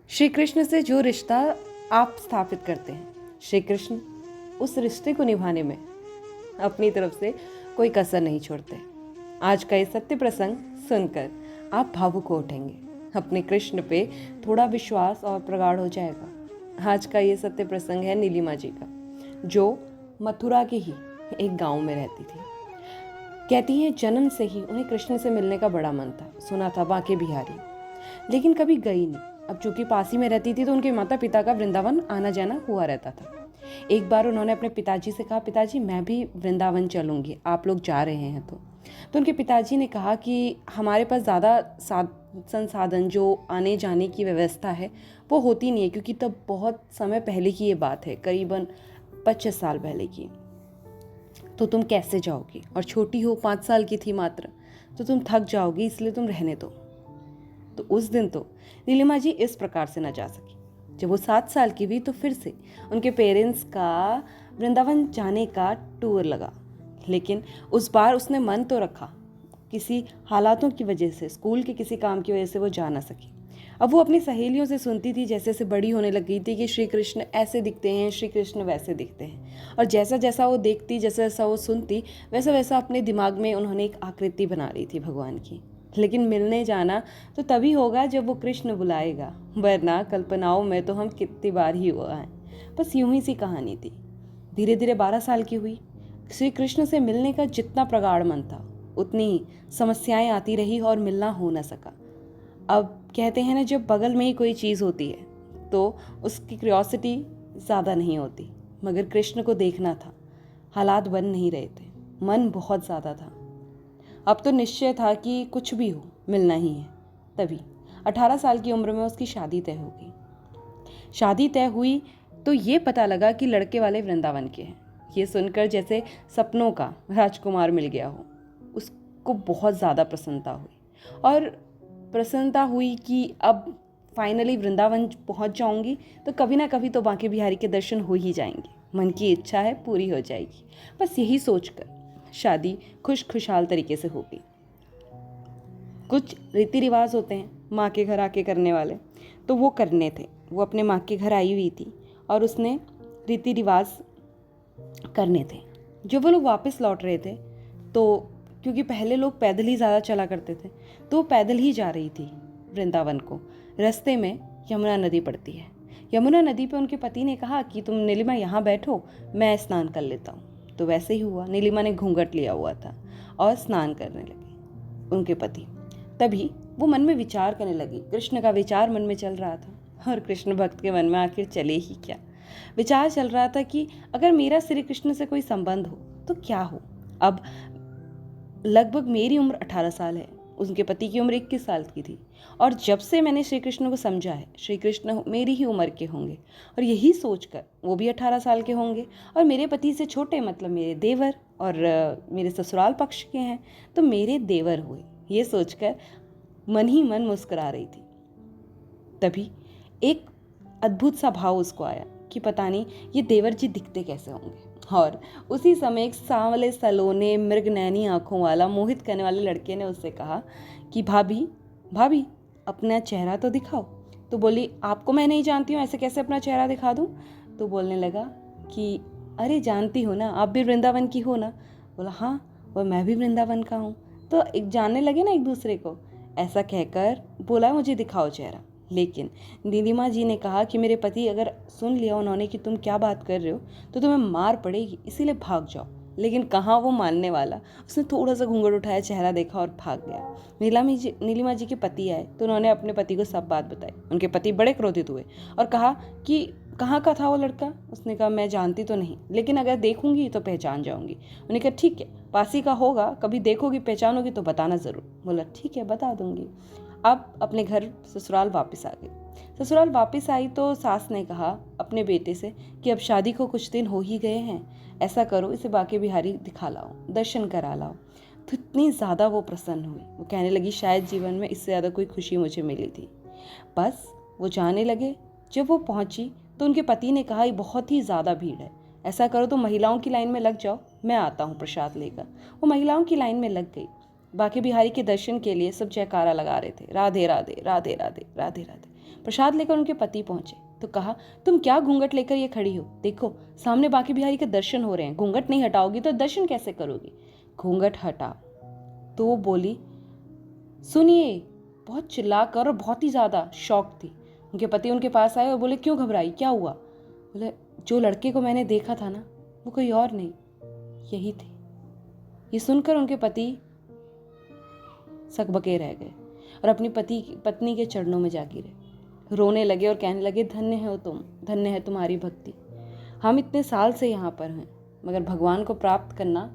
श्री कृष्ण से जो रिश्ता आप स्थापित करते हैं, श्री कृष्ण उस रिश्ते को निभाने में अपनी तरफ से कोई कसर नहीं छोड़ते। आज का ये सत्य प्रसंग सुनकर आप भावुक हो उठेंगे, अपने कृष्ण पे थोड़ा विश्वास और प्रगाढ़ हो जाएगा। आज का ये सत्य प्रसंग है नीलिमा जी का, जो मथुरा के ही एक गांव में रहती थी। कहती हैं जन्म से ही उन्हें कृष्ण से मिलने का बड़ा मन था। सुना था बांके बिहारी, लेकिन कभी गई नहीं। अब चूंकि पास ही में रहती थी तो उनके माता पिता का वृंदावन आना जाना हुआ रहता था। एक बार उन्होंने अपने पिताजी से कहा, पिताजी मैं भी वृंदावन चलूंगी, आप लोग जा रहे हैं तो उनके पिताजी ने कहा कि हमारे पास ज़्यादा संसाधन जो आने जाने की व्यवस्था है वो होती नहीं है, क्योंकि तब बहुत समय पहले की ये बात है, करीबन 25 साल पहले की। तो तुम कैसे जाओगी, और छोटी हो, 5 साल की थी मात्र, तो तुम थक जाओगी, इसलिए तुम रहने दो। तो उस दिन तो नीलिमा जी इस प्रकार से न जा सकी। जब वो 7 साल की हुई तो फिर से उनके पेरेंट्स का वृंदावन जाने का टूर लगा, लेकिन उस बार उसने मन तो रखा, किसी हालातों की वजह से, स्कूल के किसी काम की वजह से वो जा ना सकी। अब वो अपनी सहेलियों से सुनती थी, जैसे जैसे बड़ी होने लग गई थी, कि श्री कृष्ण ऐसे दिखते हैं, श्री कृष्ण वैसे दिखते हैं। और जैसा जैसा वो देखती, जैसा जैसा वो सुनती, वैसा वैसा अपने दिमाग में उन्होंने एक आकृति बना ली थी भगवान की। लेकिन मिलने जाना तो तभी होगा जब वो कृष्ण बुलाएगा, वरना कल्पनाओं में तो हम कितनी बार ही हुआ है। बस यूं ही सी कहानी थी। धीरे धीरे 12 साल की हुई। श्री कृष्ण से मिलने का जितना प्रगाढ़ मन था, उतनी ही समस्याएं आती रही और मिलना हो न सका। अब कहते हैं ना, जब बगल में ही कोई चीज़ होती है तो उसकी क्यूरियोसिटी ज़्यादा नहीं होती, मगर कृष्ण को देखना था। हालात बन नहीं रहे थे, मन बहुत ज़्यादा था। अब तो निश्चय था कि कुछ भी हो मिलना ही है। तभी 18 साल की उम्र में उसकी शादी तय हो गई। शादी तय हुई तो ये पता लगा कि लड़के वाले वृंदावन के हैं। ये सुनकर जैसे सपनों का राजकुमार मिल गया हो, उसको बहुत ज़्यादा प्रसन्नता हुई। और प्रसन्नता हुई कि अब फाइनली वृंदावन पहुंच जाऊंगी तो कभी ना कभी तो बांके बिहारी के दर्शन हो ही जाएंगे, मन की इच्छा है पूरी हो जाएगी। बस यही सोचकर शादी खुशहाल तरीके से हो गई। कुछ रीति रिवाज होते हैं माँ के घर आके करने वाले, तो वो करने थे। वो अपने माँ के घर आई हुई थी और उसने रीति रिवाज करने थे। जब वो लोग वापस लौट रहे थे तो क्योंकि पहले लोग पैदल ही ज़्यादा चला करते थे, तो वो पैदल ही जा रही थी वृंदावन को। रास्ते में यमुना नदी पड़ती है। यमुना नदी पे उनके पति ने कहा कि तुम नीलिमा यहाँ बैठो, मैं स्नान कर लेता हूँ। तो वैसे ही हुआ। नीलिमा ने घूंघट लिया हुआ था और स्नान करने लगे उनके पति। तभी वो मन में विचार करने लगी। कृष्ण का विचार मन में चल रहा था, और कृष्ण भक्त के मन में आखिर चले ही क्या। विचार चल रहा था कि अगर मेरा श्री कृष्ण से कोई संबंध हो तो क्या हो। अब लगभग मेरी उम्र 18 साल है, उनके पति की उम्र 21 साल की थी, और जब से मैंने श्री कृष्ण को समझा है, श्री कृष्ण मेरी ही उम्र के होंगे, और यही सोचकर वो भी 18 साल के होंगे और मेरे पति से छोटे, मतलब मेरे देवर, और मेरे ससुराल पक्ष के हैं तो मेरे देवर हुए, ये सोचकर मन ही मन मुस्कुरा रही थी। तभी एक अद्भुत सा भाव उसको आया कि पता नहीं ये देवर जी दिखते कैसे होंगे। और उसी समय एक सांवले सलोने मृगनैनी आंखों वाला मोहित करने वाले लड़के ने उससे कहा कि भाभी भाभी अपना चेहरा तो दिखाओ। तो बोली, आपको मैं नहीं जानती हूँ, ऐसे कैसे अपना चेहरा दिखा दूँ। तो बोलने लगा कि अरे जानती हो ना, आप भी वृंदावन की हो ना। बोला हाँ, और मैं भी वृंदावन का हूँ। तो एक जानने लगे ना एक दूसरे को। ऐसा कहकर बोला, मुझे दिखाओ चेहरा। लेकिन नीलिमा जी ने कहा कि मेरे पति अगर सुन लिया उन्होंने कि तुम क्या बात कर रहे हो तो तुम्हें मार पड़ेगी, इसीलिए भाग जाओ। लेकिन कहाँ वो मानने वाला। उसने थोड़ा सा घूंघट उठाया, चेहरा देखा और भाग गया। नीलिमा जी के पति आए तो उन्होंने अपने पति को सब बात बताई। उनके पति बड़े क्रोधित हुए और कहा कि कहाँ का था वो लड़का। उसने कहा मैं जानती तो नहीं, लेकिन अगर देखूंगी तो पहचान जाऊंगी। उन्होंने कहा ठीक है, पासी का होगा, कभी देखोगी पहचानोगी तो बताना ज़रूर। बोला ठीक है, बता दूंगी। अब अपने घर ससुराल वापस आ गई। ससुराल वापस आई तो सास ने कहा अपने बेटे से कि अब शादी को कुछ दिन हो ही गए हैं, ऐसा करो इसे बांके बिहारी दिखा लाओ, दर्शन करा लाओ। तो इतनी ज़्यादा वो प्रसन्न हुई, वो कहने लगी शायद जीवन में इससे ज़्यादा कोई खुशी मुझे मिली थी। बस वो जाने लगे। जब वो पहुंची तो उनके पति ने कहा ये बहुत ही ज़्यादा भीड़ है, ऐसा करो तो महिलाओं की लाइन में लग जाओ, मैं आता हूँ प्रसाद लेकर। वो महिलाओं की लाइन में लग गई। बांके बिहारी के दर्शन के लिए सब जयकारा लगा रहे थे, राधे राधे राधे राधे राधे राधे। प्रसाद लेकर उनके पति पहुंचे तो कहा, तुम क्या घूंघट लेकर ये खड़ी हो? देखो सामने बांके बिहारी के दर्शन हो रहे हैं, घूंघट नहीं हटाओगी तो दर्शन कैसे करोगी? घूंघट हटा तो वो बोली, सुनिए, बहुत चिल्लाकर और बहुत ही ज्यादा शॉक थी। उनके पति उनके पास आए और बोले, क्यों घबराई, क्या हुआ? बोले, जो लड़के को मैंने देखा था ना, वो कोई और नहीं, यही थे। ये सुनकर उनके पति सकबके रह गए और अपनी पत्नी के चरणों में जा गिरे, रोने लगे और कहने लगे, धन्य हो तुम, धन्य है तुम्हारी भक्ति। हम इतने साल से यहाँ पर हैं, मगर भगवान को प्राप्त करना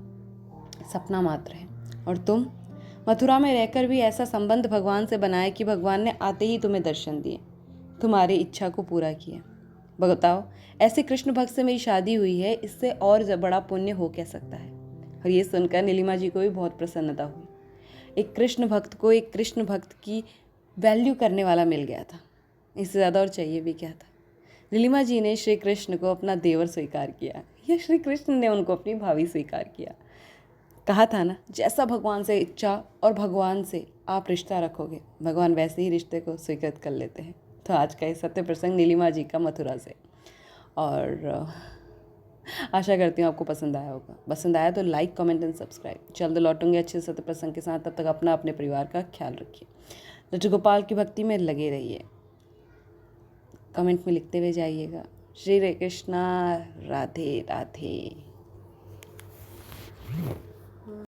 सपना मात्र है, और तुम मथुरा में रहकर भी ऐसा संबंध भगवान से बनाए कि भगवान ने आते ही तुम्हें दर्शन दिए, तुम्हारी इच्छा को पूरा किया। बताओ, ऐसे कृष्ण भक्त से मेरी शादी हुई है, इससे और बड़ा पुण्य हो क्या सकता है? और ये सुनकर नीलिमा जी को भी बहुत प्रसन्नता हुई। एक कृष्ण भक्त को एक कृष्ण भक्त की वैल्यू करने वाला मिल गया था, इससे ज़्यादा और चाहिए भी क्या था। नीलिमा जी ने श्री कृष्ण को अपना देवर स्वीकार किया, या श्री कृष्ण ने उनको अपनी भाभी स्वीकार किया। कहा था ना, जैसा भगवान से इच्छा और भगवान से आप रिश्ता रखोगे, भगवान वैसे ही रिश्ते को स्वीकृत कर लेते हैं। तो आज का ये सत्य प्रसंग नीलिमा जी का मथुरा से, और आशा करती हूँ आपको पसंद आया होगा। पसंद आया तो लाइक, कमेंट एंड सब्सक्राइब। जल्द लौटूंगे अच्छे सत्य प्रसंग के साथ, तब तक अपना अपने परिवार का ख्याल रखिए। लड्डू गोपाल की भक्ति में लगे रहिए। कमेंट में लिखते हुए जाइएगा, श्री कृष्णा, राधे राधे।